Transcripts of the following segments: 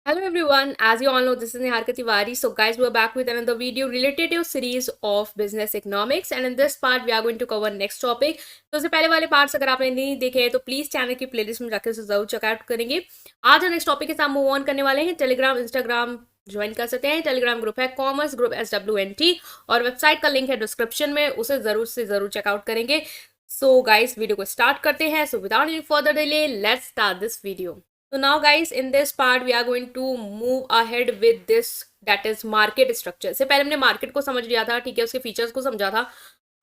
Hello everyone, as you all know, this is Niharika Tiwari. So guys, we're back with another video related to series of business economics, and in this part we are going to cover next topic. तो उससे पहले वाले parts अगर आपने नहीं देखे हैं तो प्लीज चैनल की प्लेलिस्ट में जाकर उसे जरूर चेकआउट करेंगे। आज हम नेक्स्ट टॉपिक के साथ मूव ऑन करने वाले हैं। टेलीग्राम इंस्टाग्राम ज्वाइन कर सकते हैं। टेलीग्राम ग्रुप है कॉमर्स ग्रुप SWNT और वेबसाइट का लिंक है डिस्क्रिप्शन में, उसे जरूर से जरूर चेकआउट करेंगे। सो गाइस, वीडियो को स्टार्ट करते हैं। So without any further delay, let's start this video. So now guys, in this part we are going to move ahead with this, that is market structure। से पहले हमने market को समझ लिया था, ठीक है, उसके फीचर्स को समझा था।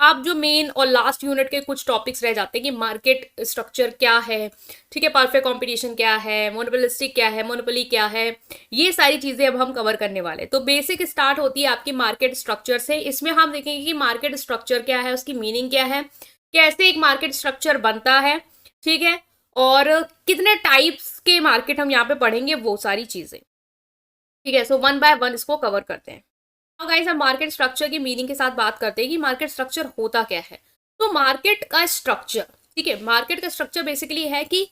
अब जो मेन और लास्ट यूनिट के कुछ टॉपिक्स रह जाते हैं कि मार्केट स्ट्रक्चर क्या है, ठीक है, परफेक्ट कंपटीशन क्या है, मोनोपोलिस्टिक क्या है, मोनोपोली क्या है, ये सारी चीज़ें अब हम कवर करने वाले हैं। तो बेसिक स्टार्ट होती है आपकी मार्केट स्ट्रक्चर से। इसमें हम देखेंगे कि मार्केट स्ट्रक्चर क्या है, उसकी मीनिंग क्या है, कैसे एक मार्केट स्ट्रक्चर बनता है, ठीक है, और कितने टाइप्स के मार्केट हम यहाँ पे पढ़ेंगे, वो सारी चीजें, ठीक है। सो वन बाय वन इसको कवर करते हैं। तो गाइस, हम मार्केट स्ट्रक्चर की मीनिंग के साथ बात करते हैं कि मार्केट स्ट्रक्चर होता क्या है। तो मार्केट का स्ट्रक्चर, ठीक है, मार्केट का स्ट्रक्चर बेसिकली है कि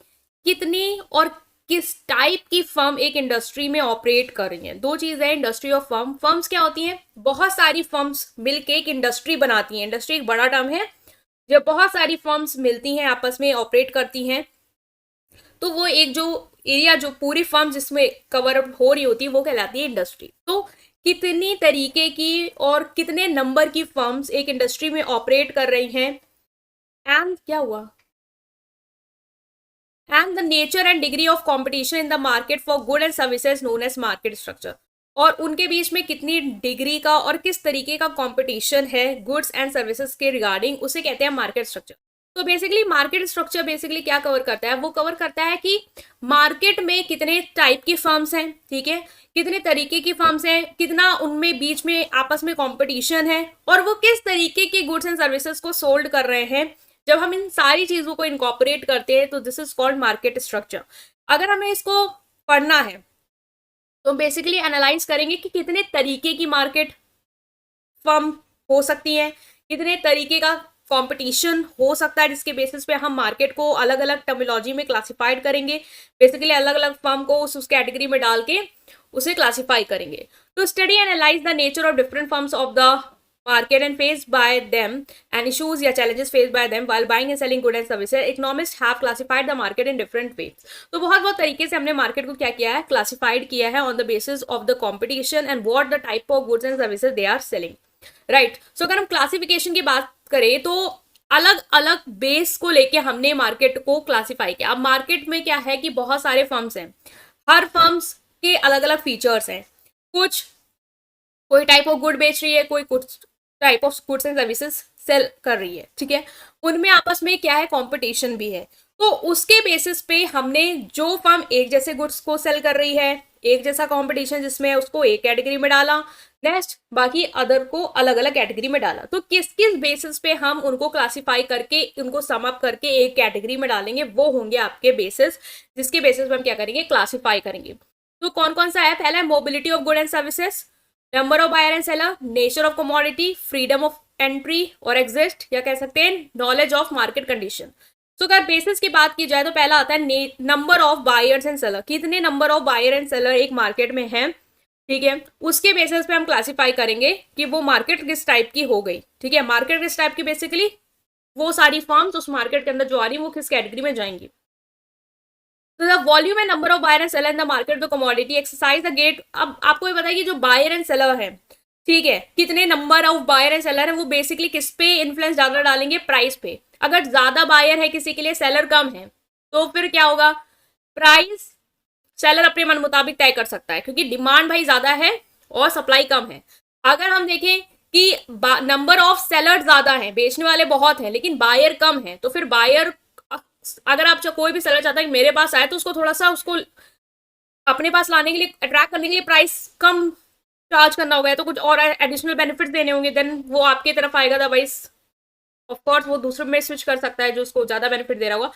कितनी और किस टाइप की फर्म एक इंडस्ट्री में ऑपरेट कर रही हैं। दो चीज है, इंडस्ट्री और फर्म। फर्म्स क्या होती हैं? बहुत सारी फर्म्स मिलके एक इंडस्ट्री बनाती हैं। इंडस्ट्री एक बड़ा टर्म है। जब बहुत सारी फर्म्स मिलती हैं, आपस में ऑपरेट करती हैं, तो वो एक जो एरिया, जो पूरी फर्म जिसमें कवर अप हो रही होती है, वो कहलाती है इंडस्ट्री। तो कितनी तरीके की और कितने नंबर की फर्म्स एक इंडस्ट्री में ऑपरेट कर रही हैं, एंड क्या हुआ, and the nature and degree of competition in the market for good and services known as market structure. और उनके बीच में कितनी डिग्री का और किस तरीके का कंपटीशन है गुड्स एंड सर्विसेज के रिगार्डिंग, उसे कहते हैं मार्केट स्ट्रक्चर। तो बेसिकली मार्केट स्ट्रक्चर बेसिकली क्या कवर करता है? वो कवर करता है कि मार्केट में कितने टाइप की फर्म्स हैं, ठीक है, कितने तरीके की फर्म्स हैं, कितना उनमें बीच में आपस में कंपटीशन है, और वो किस तरीके के गुड्स एंड सर्विसेज को सोल्ड कर रहे हैं। जब हम इन सारी चीजों को इनकॉर्पोरेट करते हैं तो this is called market structure. अगर हमें इसको पढ़ना है तो बेसिकली एनालाइज करेंगे कि कितने तरीके की मार्केट फर्म हो सकती है, कितने तरीके का कंपटीशन हो सकता है, जिसके बेसिस पे हम मार्केट को अलग अलग टर्मिनोलॉजी में क्लासिफाइड करेंगे। बेसिकली अलग अलग फर्म को उस कैटेगरी में डाल के उसे क्लासिफाई करेंगे। तो study analyse the nature of different firms of the market and face by them and issues या challenges face by them while buying and selling good and services. Economist have classified the market in different ways. तो बहुत तरीके से हमने market को क्या किया है, क्लासिफाइड किया है on the basis of the competition and what the type of goods and services they are selling, right. So अगर हम क्लासिफिकेशन की बात करें तो अलग अलग बेस को लेके हमने मार्केट को क्लासिफाई किया। अब मार्केट में क्या है कि बहुत सारे फर्म्स हैं, हर फर्म्स के अलग अलग फीचर्स हैं। कुछ कोई टाइप ऑफ गुड बेच रही है, कोई कुछ type of goods and services sell कर रही है, ठीक है, उनमें आपस में क्या है, कंपटीशन भी है। तो उसके बेसिस पे हमने जो फर्म एक जैसे गुड्स को सेल कर रही है, एक जैसा कंपटीशन जिसमें उसको एक कैटेगरी में डाला, नेक्स्ट बाकी अदर को अलग अलग कैटेगरी में डाला। तो किस किस बेसिस पे हम उनको क्लासिफाई करके उनको सम अप करके एक कैटेगरी में डालेंगे, वो होंगे आपके बेसिस, जिसके बेसिस पे हम क्या करेंगे, क्लासिफाई करेंगे। तो कौन कौन सा है? पहला है mobility of good and services, number of buyer and seller, nature of commodity, freedom of entry और एग्जिस्ट, या कह सकते हैं नॉलेज ऑफ मार्केट कंडीशन। तो अगर बेसिस की बात की जाए तो पहला आता है number of buyers and seller, कितने number of buyer and seller एक मार्केट में है, ठीक है, उसके बेसिस पे हम क्लासिफाई करेंगे कि वो मार्केट किस टाइप की हो गई, ठीक है। मार्केट किस टाइप की, बेसिकली वो सारी फर्म्स उस मार्केट के अंदर जो आ रही है वो किस कैटेगरी में जाएंगी। तो the volume and number of buyer and seller in the market, the commodity exercise the gate. अब आपको ये पता है कि जो बायर एंड सेलर है, ठीक है, कितने number of buyer and seller है, वो बेसिकली किस पे इन्फ्लुएंस ज्यादा डालेंगे, प्राइस पे। अगर ज्यादा बायर है किसी के लिए, सेलर कम है, तो फिर क्या होगा, प्राइस सेलर अपने मन मुताबिक तय कर सकता है, क्योंकि डिमांड भाई ज्यादा है और सप्लाई कम है। अगर हम देखें कि नंबर ऑफ सेलर ज्यादा है, बेचने वाले बहुत हैं, लेकिन बायर कम है, तो फिर बायर, अगर आप कोई भी सेलर चाहता है कि मेरे पास आए, तो उसको थोड़ा सा उसको अपने पास लाने के लिए, अट्रैक्ट करने के लिए प्राइस कम चार्ज करना होगा, तो कुछ और एडिशनल बेनिफिट्स देने होंगे, देन वो आपकी तरफ आएगा। अदरवाइज ऑफकोर्स वो दूसरे में स्विच कर सकता है जो उसको ज्यादा बेनिफिट दे रहा होगा।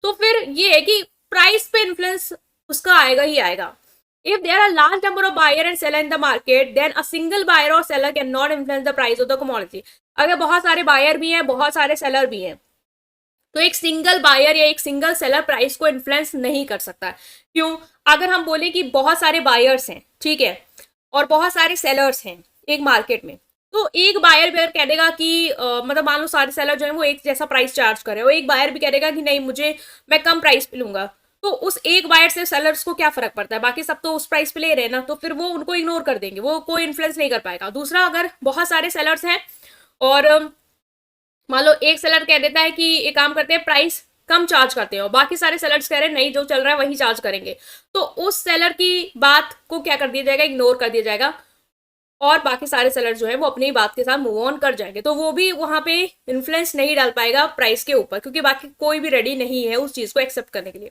तो फिर ये है कि प्राइस पे इन्फ्लुएंस उसका आएगा ही आएगा। If there are large number of buyer and seller in the market, then a single buyer or seller cannot influence the price of the commodity। अगर बहुत सारे बायर भी हैं, बहुत सारे सेलर भी हैं, तो एक सिंगल बायर या एक सिंगल सेलर प्राइस को इन्फ्लुएंस नहीं कर सकता है। क्यों? अगर हम बोले कि बहुत सारे बायर्स हैं, ठीक है, और बहुत सारे सेलर्स हैं एक मार्केट में, तो एक बायर भी अगर कह देगा कि मतलब मान लो सारे सेलर जो है वो एक जैसा प्राइस चार्ज कर रहे हो, एक बायर भी कह देगा कि नहीं मुझे, मैं कम प्राइस पे लूंगा, तो उस एक बायर से सेलर्स को क्या फर्क पड़ता है, बाकी सब तो उस प्राइस पे ले रहे हैं ना, तो फिर वो उनको इग्नोर कर देंगे, वो कोई इन्फ्लुएंस नहीं कर पाएगा। दूसरा, अगर बहुत सारे सेलर्स हैं और मान लो एक सेलर कह देता है कि एक काम करते हैं प्राइस कम चार्ज करते हो, बाकी सारे सेलर्स कह रहे हैं नहीं जो चल रहा है वही चार्ज करेंगे, तो उस सेलर की बात को क्या कर दिया जाएगा, इग्नोर कर दिया जाएगा, और बाकी सारे सेलर जो है वो अपनी बात के साथ मूव ऑन कर जाएंगे, तो वो भी वहां पे इन्फ्लुएंस नहीं डाल पाएगा प्राइस के ऊपर, क्योंकि बाकी कोई भी रेडी नहीं है उस चीज को एक्सेप्ट करने के लिए।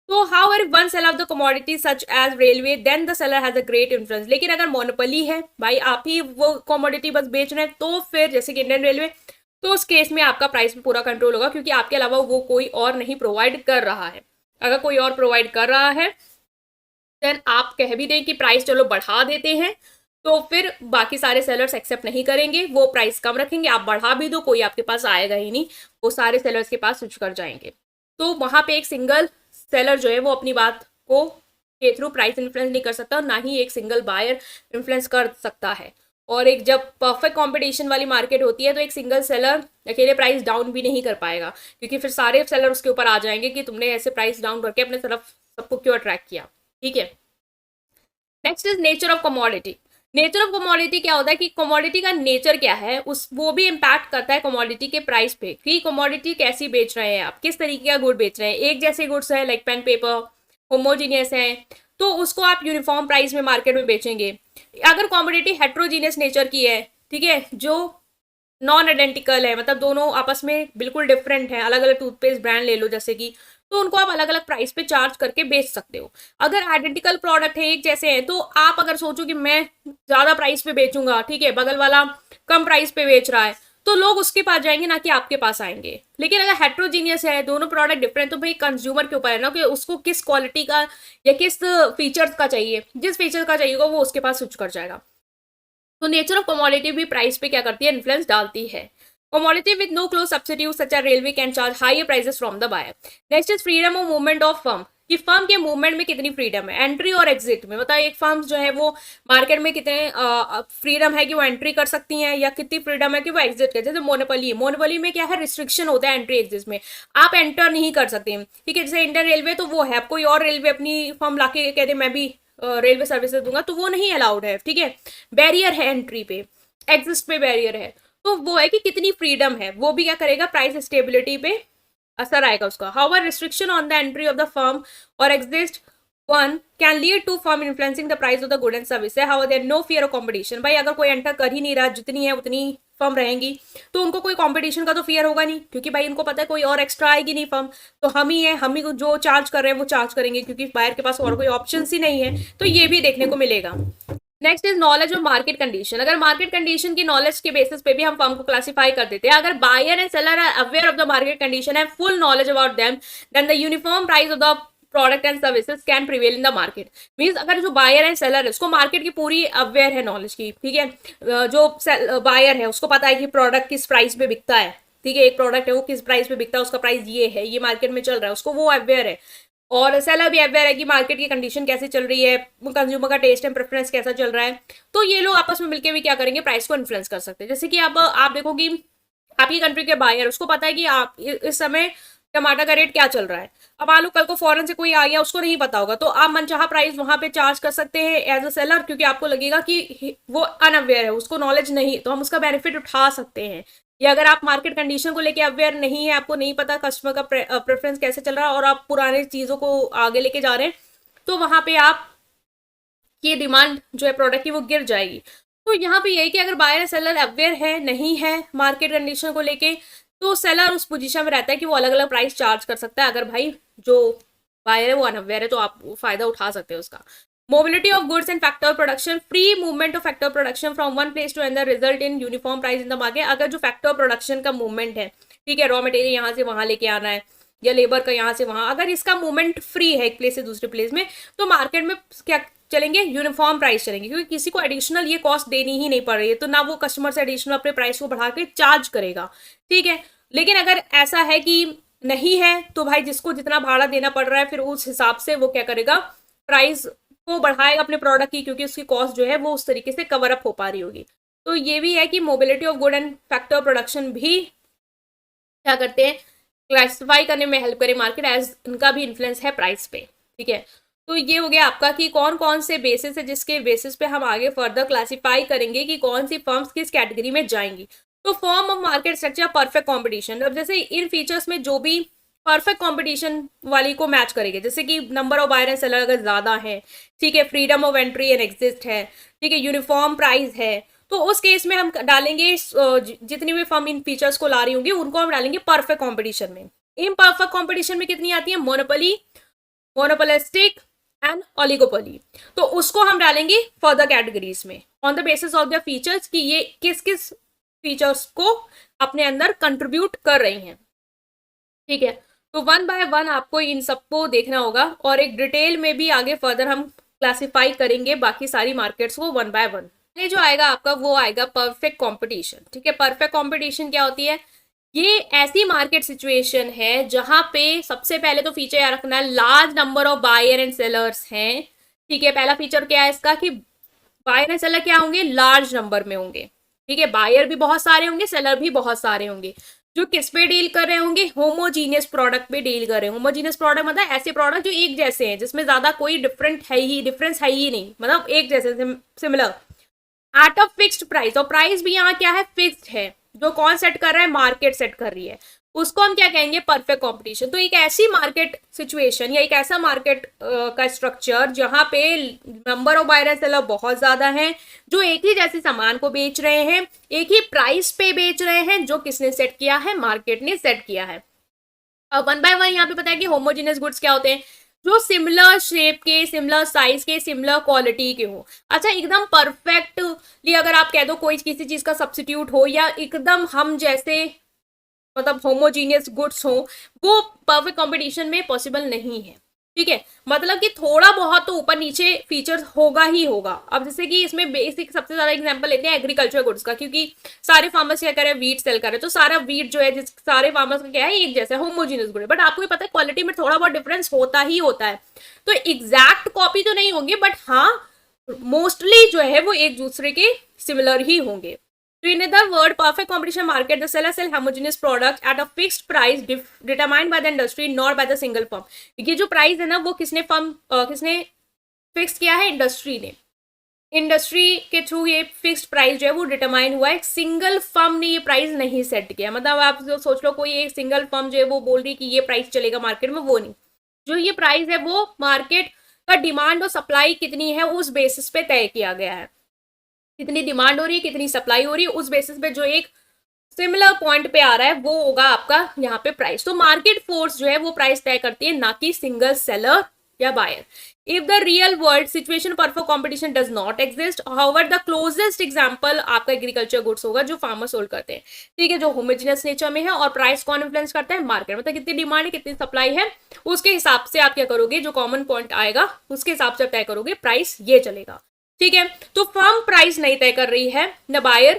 तो however one sell of the commodity such as railway then the seller has a great influence. लेकिन अगर मोनोपोली है भाई, आप ही वो कमोडिटी बस बेच रहे हैं, तो फिर जैसे कि इंडियन रेलवे, तो उस केस में आपका प्राइस पे पूरा कंट्रोल होगा, क्योंकि आपके अलावा वो कोई और नहीं प्रोवाइड कर रहा है। अगर कोई और प्रोवाइड कर रहा है देन आप कह भी दें कि प्राइस चलो बढ़ा देते हैं, तो फिर बाकी सारे सेलर्स एक्सेप्ट नहीं करेंगे, वो प्राइस कम रखेंगे, आप बढ़ा भी दो कोई आपके पास आएगा ही नहीं, वो सारे सेलर्स के पास स्विच कर जाएंगे। तो वहां पे एक सिंगल सेलर जो है वो अपनी बात को के थ्रू प्राइस इन्फ्लुएंस नहीं कर सकता, ना ही एक सिंगल बायर इन्फ्लुएंस कर सकता है। और एक जब परफेक्ट कंपटीशन वाली मार्केट होती है तो एक सिंगल सेलर अकेले प्राइस डाउन भी नहीं कर पाएगा, क्योंकि फिर सारे सेलर उसके ऊपर आ जाएंगे कि तुमने ऐसे प्राइस डाउन करके अपने तरफ सबको क्यों अट्रैक्ट किया। ठीक है, next is nature of commodity. Nature of commodity क्या होता है कि कमोडिटी का नेचर क्या है, उस वो भी इम्पैक्ट करता है कमोडिटी के प्राइस पे, कि कमोडिटी कैसी बेच रहे हैं आप, किस तरीके का गुड बेच रहे हैं। एक जैसे गुड्स है लाइक पेन पेपर होमोजीनियस है, तो उसको आप यूनिफॉर्म प्राइस में मार्केट में बेचेंगे। अगर कमोडिटी हेट्रोजीनियस नेचर की है, ठीक है, जो नॉन आइडेंटिकल है, मतलब दोनों आपस में बिल्कुल डिफरेंट है, अलग अलग टूथपेस्ट ब्रांड ले लो जैसे कि, तो उनको आप अलग अलग प्राइस पे चार्ज करके बेच सकते हो। अगर आइडेंटिकल प्रोडक्ट है, एक जैसे हैं, तो आप अगर सोचो कि मैं ज्यादा प्राइस पे बेचूंगा, ठीक है, बगल वाला कम प्राइस पे बेच रहा है, तो लोग उसके पास जाएंगे ना कि आपके पास आएंगे। लेकिन अगर हेट्रोजीनियस है, दोनों प्रोडक्ट डिफरेंट, तो भाई कंज्यूमर के ऊपर है ना कि उसको किस क्वालिटी का या किस फीचर्स का चाहिए, जिस फीचर का चाहिए वो उसके पास स्विच कर जाएगा। तो नेचर ऑफ कमोडिटी भी प्राइस पे क्या करती है, इन्फ्लुएंस डालती है। Commodity with no close substitute such as railway can charge higher prices from the buyer. Next is freedom of movement of firm, कि फर्म के मूवमेंट में कितनी फ्रीडम है, एंट्री और एग्जिट में, मतलब एक फर्म जो है वो मार्केट में कितने फ्रीडम है कि वो एंट्री कर सकती हैं, या कितनी फ्रीडम है कि वो एग्जिट कर। जैसे मोनोपोली है, मोनोपोली में क्या है, रिस्ट्रिक्शन होता है एंट्री एग्जिट में, आप एंटर नहीं कर सकते। ठीक है, जैसे इंडियन रेलवे तो वो है, अब कोई और रेलवे अपनी फर्म लाके कह दे मैं भी रेलवे सर्विसेज दूंगा, तो वो नहीं अलाउड है। ठीक है, बैरियर है एंट्री पे, एग्जिस्ट पे बैरियर है, तो वो है कि कितनी फ्रीडम है, वो भी क्या करेगा, प्राइस स्टेबिलिटी पे असर आएगा उसका। However restriction on the entry of the firm और exist one can lead to firm influencing the price of the good and service है। How there no fear of competition, भाई अगर कोई एंटर कर ही नहीं रहा, जितनी है उतनी फर्म रहेंगी, तो उनको कोई कंपटीशन का तो फियर होगा नहीं, क्योंकि भाई उनको पता है कोई और एक्स्ट्रा आएगी नहीं फर्म, तो हम ही है, हम ही जो चार्ज कर रहे हैं वो चार्ज करेंगे, क्योंकि बायर के पास और कोई ऑप्शन ही नहीं है। तो ये भी देखने को मिलेगा। Next is knowledge of market condition. अगर मार्केट कंडीशन की नॉलेज के बेसिस पे भी हम फर्म को क्लासिफाई कर देते हैं, अगर buyer and seller are aware of the market condition and full knowledge about them, then the uniform price of the product and services can prevail in the market. Means अगर जो buyer and seller है उसको market की पूरी aware है knowledge की, ठीक है, जो बायर है उसको पता है कि प्रोडक्ट किस प्राइस पे बिकता है, ठीक है, एक प्रोडक्ट है वो किस प्राइस पे बिकता है, उसका प्राइस ये है, ये मार्केट में चल रहा है, उसको वो अवेयर है। और सेलर भी अवेयर है कि मार्केट की कंडीशन कैसे चल रही है, कंज्यूमर का टेस्ट एंड प्रेफरेंस कैसा चल रहा है, तो ये लोग आपस में मिलकर भी क्या करेंगे, प्राइस को इन्फ्लुएंस कर सकते हैं। जैसे कि अब आप देखो कि आपकी कंट्री के बायर, उसको पता है कि आप इस समय टमाटर का रेट क्या चल रहा है। अब मान लो कल को फॉरेन से कोई आ गया, उसको नहीं पता होगा, तो आप मनचाहा प्राइस वहां पे चार्ज कर सकते हैं एज अ सेलर, क्योंकि आपको लगेगा कि वो अनअवेयर है, उसको नॉलेज नहीं, तो हम उसका बेनिफिट उठा सकते हैं। या अगर आप मार्केट कंडीशन को लेके अवेयर नहीं है, आपको नहीं पता कस्टमर का प्रेफरेंस कैसे चल रहा है, और आप पुराने चीजों को आगे लेके जा रहे हैं, तो वहां पे आप की डिमांड जो है प्रोडक्ट की वो गिर जाएगी। तो यहाँ पे यही कि अगर बायर सेलर अवेयर है नहीं है मार्केट कंडीशन को लेके, तो सेलर उस पोजीशन में रहता है कि वो अलग अलग प्राइस चार्ज कर सकता है। अगर भाई जो बायर है वो अनअवेयर है, तो आप फायदा उठा सकते हो उसका। Mobility of goods and factor production, free movement of factor production from one place to another result in uniform price in the market. अगर जो फैक्टर प्रोडक्शन का मूवमेंट है, ठीक है, रॉ मटेरियल यहाँ से वहां लेके आना है, या लेबर का यहाँ से वहां, अगर इसका मूवमेंट फ्री है एक प्लेस से दूसरे प्लेस में, तो मार्केट में क्या चलेंगे, यूनिफॉर्म प्राइस चलेंगे, क्योंकि किसी को एडिशनल ये कॉस्ट देनी ही नहीं पड़ रही है, तो ना वो कस्टमर से एडिशनल अपने प्राइस को बढ़ा के चार्ज करेगा। ठीक है, लेकिन अगर ऐसा है कि नहीं है तो भाई जिसको जितना भाड़ा देना पड़ रहा है फिर उस हिसाब से वो क्या करेगा, प्राइस को बढ़ाएगा अपने प्रोडक्ट की, क्योंकि उसकी कॉस्ट जो है वो उस तरीके से कवर अप हो पा रही होगी। तो ये भी है कि mobility of good and factor production भी क्या करते हैं, क्लासिफाई करने में हेल्प करे मार्केट, एज इनका भी इन्फ्लुएंस है प्राइस पे। ठीक है, तो ये हो गया आपका कि कौन कौन से बेसिस है जिसके बेसिस पे हम आगे फर्दर क्लासिफाई करेंगे कि कौन सी फर्म्स किस कैटेगरी में जाएंगी। तो form of market structure perfect competition, अब जैसे इन फीचर्स में जो भी परफेक्ट कंपटीशन वाली को मैच करेंगे, जैसे कि number of buyer and seller अगर ज्यादा है, ठीक है, freedom of entry and exist है, ठीक है, यूनिफॉर्म प्राइस है, तो उस केस में हम डालेंगे जितनी भी फर्म इन फीचर्स को ला रही होंगी उनको हम डालेंगे परफेक्ट कंपटीशन में। इम्परफेक्ट कंपटीशन में कितनी आती है, मोनोपोली, मोनोपोलिस्टिक एंड ओलिगोपोली, तो उसको हम डालेंगे फर्दर कैटेगरीज में on the basis of the features कि ये किस किस फीचर्स को अपने अंदर कंट्रीब्यूट कर रही हैं। ठीक है, तो वन बाय वन आपको इन सबको देखना होगा और एक डिटेल में भी आगे फर्दर हम क्लासिफाई करेंगे बाकी सारी मार्केट्स को वन बाय वन। ये जो आएगा आपका वो आएगा परफेक्ट कंपटीशन। ठीक है, परफेक्ट कंपटीशन क्या होती है, ये ऐसी मार्केट सिचुएशन है जहां पे सबसे पहले तो फीचर याद रखना है, large number of buyer and sellers हैं। ठीक है, पहला फीचर क्या है इसका कि बायर एंड सेलर क्या होंगे, लार्ज नंबर में होंगे। ठीक है, बायर भी बहुत सारे होंगे, सेलर भी बहुत सारे होंगे, जो किस पे डील कर रहे होंगे, होमोजीनियस प्रोडक्ट पे डील कर रहे हैं। होमोजीनियस प्रोडक्ट मतलब ऐसे प्रोडक्ट जो एक जैसे हैं, जिसमें ज्यादा कोई डिफरेंस है ही नहीं, मतलब एक जैसे similar at a fixed price, और प्राइस भी यहाँ क्या है, फिक्स्ड है, जो कौन सेट कर रहा है, मार्केट सेट कर रही है, उसको हम क्या कहेंगे, परफेक्ट कंपटीशन। तो एक ऐसी मार्केट सिचुएशन या एक ऐसा मार्केट का स्ट्रक्चर जहां पे number of buyer and seller बहुत ज्यादा है, जो एक ही जैसे सामान को बेच रहे हैं, एक ही प्राइस पे बेच रहे हैं, जो किसने सेट किया है, मार्केट ने सेट किया है। अब वन बाय वन यहाँ पे पता है कि होमोजीनियस गुड्स क्या होते हैं, जो सिमिलर शेप के, सिमिलर साइज के, सिमिलर क्वालिटी के हो। अच्छा, एकदम परफेक्टली अगर आप कह दो कोई किसी चीज का सब्सिट्यूट हो, या एकदम हम जैसे मतलब होमोजीनियस गुड्स हो, वो परफेक्ट कंपटीशन में पॉसिबल नहीं है। ठीक है, मतलब कि थोड़ा बहुत तो ऊपर नीचे फीचर्स होगा ही होगा। अब जैसे कि इसमें बेसिक सबसे ज्यादा एग्जांपल लेते हैं एग्रीकल्चर गुड्स का, क्योंकि सारे फार्मर्स क्या कर रहे हैं, वीट सेल कर रहे हैं, तो सारा वीट जो है जिस सारे फार्मर्स का क्या है, एक जैसा होमोजीनियस गुड है, बट आपको भी पता है क्वालिटी में थोड़ा बहुत डिफरेंस होता ही होता है। तो एग्जैक्ट कॉपी तो नहीं होंगे, बट हाँ मोस्टली जो है वो एक दूसरे के सिमिलर ही होंगे। तो in other word, perfect competition market, the seller sell homogeneous product at a fixed price determined by the industry, not by the single firm. ये जो प्राइस है ना वो किसने फिक्स किया है, इंडस्ट्री ने। इंडस्ट्री के थ्रू ये फिक्स्ड प्राइस जो है वो डिटरमाइन हुआ है, सिंगल फर्म ने ये प्राइस नहीं सेट किया। मतलब आप जो सोच लो कोई एक सिंगल फर्म जो है वो बोल रही कि ये प्राइस चलेगा मार्केट में, वो नहीं। जो ये प्राइस है वो मार्केट का डिमांड और सप्लाई कितनी है उस बेसिस पे तय किया गया है, कितनी डिमांड हो रही है, कितनी सप्लाई हो रही है, उस बेसिस पे जो एक सिमिलर पॉइंट पे आ रहा है वो होगा आपका यहाँ पे प्राइस। तो मार्केट फोर्स जो है वो प्राइस तय करती है, ना कि सिंगल सेलर या बायर। If the real world situation perfect competition does not exist, however the closest example आपका एग्रीकल्चर गुड्स होगा जो फार्मर सोल्ड करते हैं। ठीक है, जो होमोजेनियस नेचर में है, और प्राइस कौन इन्फ्लुएंस करता है, मार्केट, मतलब कितनी डिमांड है, कितनी सप्लाई है, उसके हिसाब से आप क्या करोगे, जो कॉमन पॉइंट आएगा उसके हिसाब से तय करोगे प्राइस, ये चलेगा। ठीक है, तो फर्म प्राइस नहीं तय कर रही है, न बायर।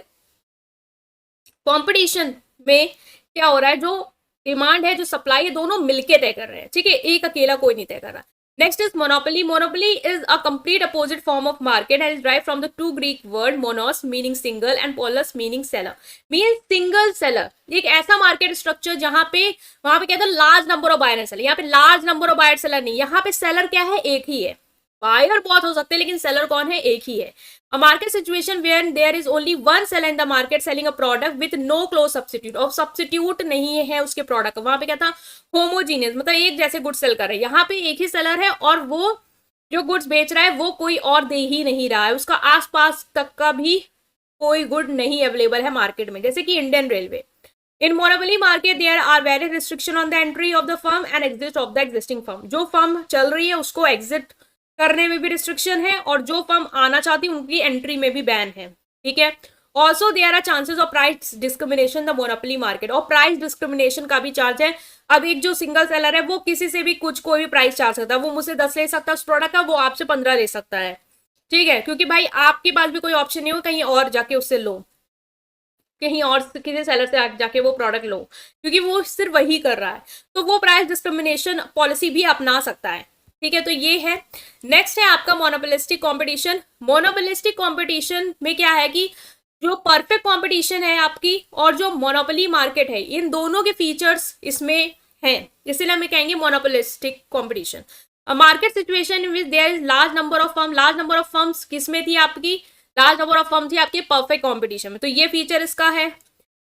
कंपटीशन में क्या हो रहा है, जो डिमांड है, जो सप्लाई है, दोनों मिलके तय कर रहे हैं। ठीक है, एक अकेला कोई नहीं तय कर रहा। Next is monopoly. Monopoly is a complete opposite form of market and is drive from the two Greek word monos meaning single and polus meaning seller, mean single seller. एक ऐसा मार्केट स्ट्रक्चर जहां पे वहां पे क्या था, large number of buyer and seller. यहाँ पे large number of buyer seller नहीं, यहाँ पे सेलर क्या है, एक ही है। बायर बहुत हो सकते हैं लेकिन सेलर कौन है, एक ही है। A market situation where there is only one seller in the market selling a product with no close substitute, और सब्सिट्यूट नहीं है उसके प्रोडक्ट। वहां पे क्या था, होमोजीनियस, मतलब एक जैसे गुड्स सेल कर रहे हैं। यहाँ पे एक ही सेलर है और वो जो गुड्स बेच रहा है वो कोई और दे ही नहीं रहा है, उसका आसपास तक का भी कोई गुड नहीं अवेलेबल है मार्केट में, जैसे कि Indian railway. In monopoly market there are very restriction on the entry of the firm and exit of the existing firm. जो फर्म चल रही है उसको एग्जिट करने में भी रिस्ट्रिक्शन है, और जो फर्म आना चाहती है उनकी एंट्री में भी बैन है। ठीक है, also there are chances of price discrimination the monopoly market, और प्राइस डिस्क्रिमिनेशन का भी चार्ज है। अब एक जो सिंगल सेलर है वो किसी से भी कुछ कोई भी प्राइस चार्ज सकता है, वो मुझसे 10 ले सकता है उस प्रोडक्ट का, वो आपसे 15 ले सकता है। ठीक है, क्योंकि भाई आपके पास भी कोई ऑप्शन नहीं हो कहीं और जाके उससे लो। कहीं और किसी सेलर से जाके वो प्रोडक्ट लो, क्योंकि वो सिर्फ वही कर रहा है, तो वो प्राइस डिस्क्रिमिनेशन पॉलिसी भी अपना सकता है। ठीक है, तो ये है। नेक्स्ट है आपका मोनोपोलिस्टिक कंपटीशन। मोनोपोलिस्टिक कंपटीशन में क्या है कि जो परफेक्ट कंपटीशन है आपकी और जो मोनोपोली मार्केट है, इन दोनों के फीचर्स इसमें हैं, इसीलिए हमें कहेंगे monopolistic competition. Market situation which there is large number of firm, large number of firms किसमें थी आपकी, लार्ज नंबर ऑफ फर्म थी आपके परफेक्ट कंपटीशन में, तो ये फीचर इसका है।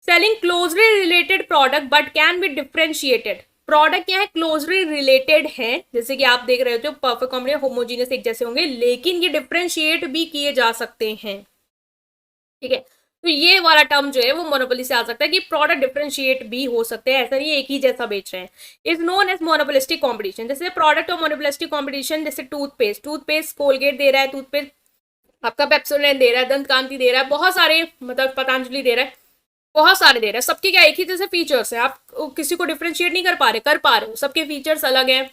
Selling closely related product but can be differentiated, product क्या है, क्लोजली रिलेटेड है, जैसे कि आप देख रहे हो परफेक्ट कंपनी होमोजीनियस एक जैसे होंगे, लेकिन ये डिफरेंशिएट भी किए जा सकते हैं। ठीक है, तो ये वाला टर्म जो है वो मोनोपोली से आ सकता है कि प्रोडक्ट डिफरेंशिएट भी हो सकते हैं, ऐसा नहीं एक ही जैसा बेच रहे हैं। Is known as monopolistic competition. जैसे प्रोडक्ट और मोनोपोलिस्टिक कंपटीशन, जैसे टूथपेस्ट कोलगेट दे रहा है, टूथपेस्ट आपका पेप्सोडेंट दे रहा है, दंत कांति दे रहा है, बहुत सारे मतलब पतंजलि दे रहा है, बहुत सारे दे रहे हैं, सबके क्या एक ही जैसे फीचर्स है, आप किसी को डिफरेंशिएट नहीं कर पा रहे हो, सबके फीचर्स अलग है,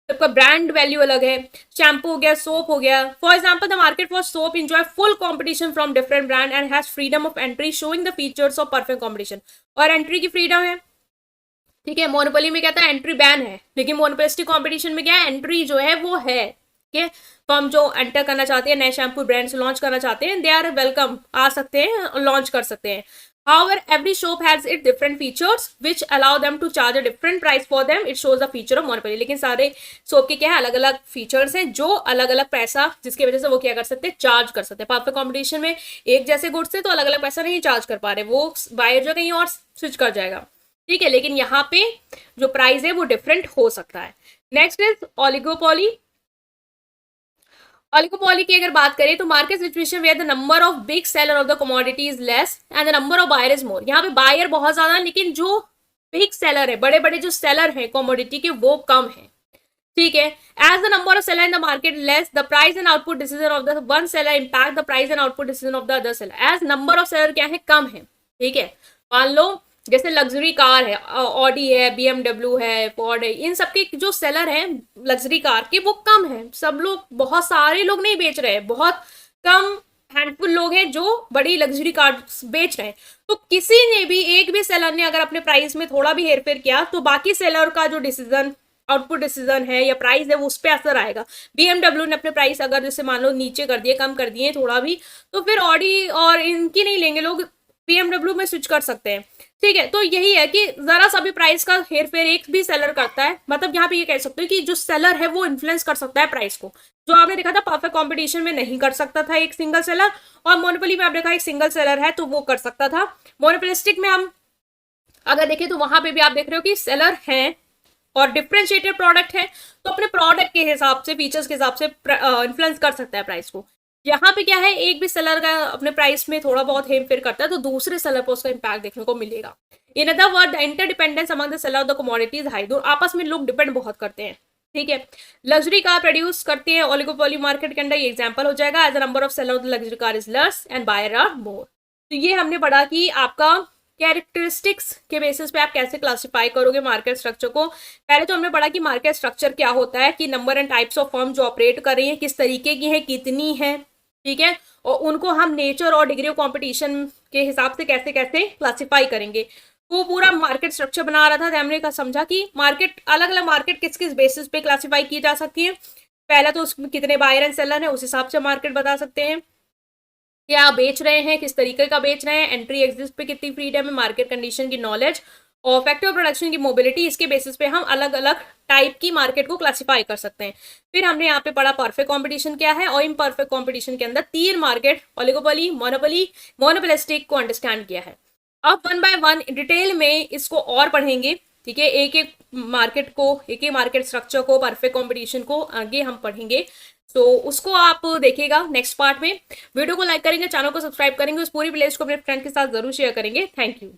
सबका ब्रांड वैल्यू अलग है। शैम्पू हो गया, सोप हो गया। For example the market for soap enjoy full competition from different brand and has freedom of entry showing the features of perfect competition, और एंट्री की फ्रीडम है। ठीक है, मोनोपोली में क्या था, एंट्री बैन है, लेकिन मोनोपोलिस्टिक कॉम्पिटिशन में क्या है, एंट्री जो है वो है। ठीक है, तो हम जो एंटर करना चाहते हैं, नए शैम्पू ब्रांड्स लॉन्च करना चाहते हैं, दे आर वेलकम, आ सकते हैं, लॉन्च कर सकते हैं। However, every shop has its different features which allow them to charge a different price for them. It shows the feature of monopoly. लेकिन सारे शॉप के क्या है, अलग अलग फीचर्स हैं जो अलग अलग पैसा, जिसकी वजह से वो क्या कर सकते हैं, चार्ज कर सकते हैं। परफेक्ट कॉम्पिटिशन में एक जैसे गुड्स से तो अलग अलग पैसा नहीं चार्ज कर पा रहे, वो बायर जो कहीं और स्विच कर जाएगा। ठीक है, लेकिन यहाँ पे जो प्राइस है वो डिफरेंट हो सकता है। Next is oligopoly. ऑलिगोपोली की अगर बात करें तो market situation where the number of big seller of the commodity is less and the number of buyer is more. यहाँ पे बायर बहुत ज्यादा है, लेकिन जो बिग सेलर है, बड़े बड़े जो सेलर है कमोडिटी के, वो कम है। ठीक है, as the number of seller in the market less, the price and output decision of the one seller impact the price and output decision of the other seller. As number of seller क्या है, कम है। ठीक है, मान लो जैसे luxury car है, ऑडी है, बीएमडब्ल्यू है, फोर्ड है, इन सबके जो सेलर हैं लग्जरी कार के, वो कम है। सब लोग, बहुत सारे लोग नहीं बेच रहे हैं, बहुत कम हैंडफुल लोग हैं जो बड़ी लग्जरी कार बेच रहे हैं। तो किसी ने भी, एक भी सेलर ने अगर अपने प्राइस में थोड़ा भी हेरफेर किया तो बाकी सेलर का जो डिसीजन, आउटपुट डिसीजन है या प्राइस है, वो उस पर असर आएगा। बीएमडब्ल्यू ने अपने प्राइस अगर जैसे मान लो नीचे कर दिए, कम कर दिए थोड़ा भी, तो फिर ऑडी और इनकी नहीं लेंगे लोग, बीएमडब्ल्यू में स्विच कर सकते हैं। ठीक है, तो यही है कि जरा सा भी प्राइस का हेरफेर एक भी सेलर करता है, मतलब यहाँ पे ये कह सकते हो कि जो सेलर है वो इन्फ्लुएंस कर सकता है प्राइस को। जो आपने देखा था परफेक्ट कंपटीशन में नहीं कर सकता था एक सिंगल सेलर, और मोनोपोली में आपने देखा एक सिंगल सेलर है तो वो कर सकता था। मोनोपोलिस्टिक में हम अगर देखें तो वहां पे भी आप देख रहे हो कि सेलर है और डिफरेंशिएटेड प्रोडक्ट है, तो अपने प्रोडक्ट के हिसाब से, फीचर्स के हिसाब से इन्फ्लुएंस कर सकता है प्राइस को। यहाँ पे क्या है, एक भी सेलर का अपने प्राइस में थोड़ा बहुत हेरफेर करता है तो दूसरे सेलर पर उसका इंपैक्ट देखने को मिलेगा। In other word, the interdependence among the seller of the commodities high, आपस में लोग डिपेंड बहुत करते हैं। ठीक है, लग्जरी कार प्रोड्यूस करते हैं ओलिगोपोली मार्केट के अंदर, ये एग्जांपल हो जाएगा। As the number of seller of the luxury car is less and buyer are more. तो ये हमने पढ़ा कि आपका कैरेक्टरिस्टिक्स के बेसिस पे आप कैसे क्लासिफाई करोगे मार्केट स्ट्रक्चर को। पहले तो हमने पढ़ा कि मार्केट स्ट्रक्चर क्या होता है, कि number and types of firm जो ऑपरेट कर रही है किस तरीके की है, कितनी है। ठीक है, और उनको हम नेचर और डिग्री ऑफ कंपटीशन के हिसाब से कैसे कैसे क्लासिफाई करेंगे। वो पूरा मार्केट स्ट्रक्चर बना रहा था, हमने समझा कि मार्केट, अलग अलग मार्केट किस किस बेसिस पे क्लासिफाई की जा सकती है। पहला तो उसमें कितने बायर एंड सेलर है, उस हिसाब से मार्केट बता सकते हैं। क्या बेच रहे हैं, किस तरीके का बेच रहे हैं, एंट्री एग्जिट पे कितनी फ्रीडम है, मार्केट कंडीशन की नॉलेज और फैक्टर प्रोडक्शन की मोबिलिटी, इसके बेसिस पे हम अलग अलग टाइप की मार्केट को क्लासिफाई कर सकते हैं। फिर हमने यहाँ पे पढ़ा परफेक्ट कंपटीशन क्या है, और इम्परफेक्ट कंपटीशन के अंदर 3 मार्केट, ओलिगोपोली, मोनोपोली, मोनोपोलिस्टिक को अंडरस्टैंड किया है। अब वन बाय वन डिटेल में इसको और पढ़ेंगे। ठीक है, एक एक मार्केट को, एक एक मार्केट स्ट्रक्चर को, परफेक्ट कंपटीशन को आगे हम पढ़ेंगे। तो उसको आप देखिएगा नेक्स्ट पार्ट में। वीडियो को लाइक करेंगे, चैनल को सब्सक्राइब करेंगे, उस पूरी प्लेलिस्ट को अपने फ्रेंड के साथ जरूर शेयर करेंगे। Thank you.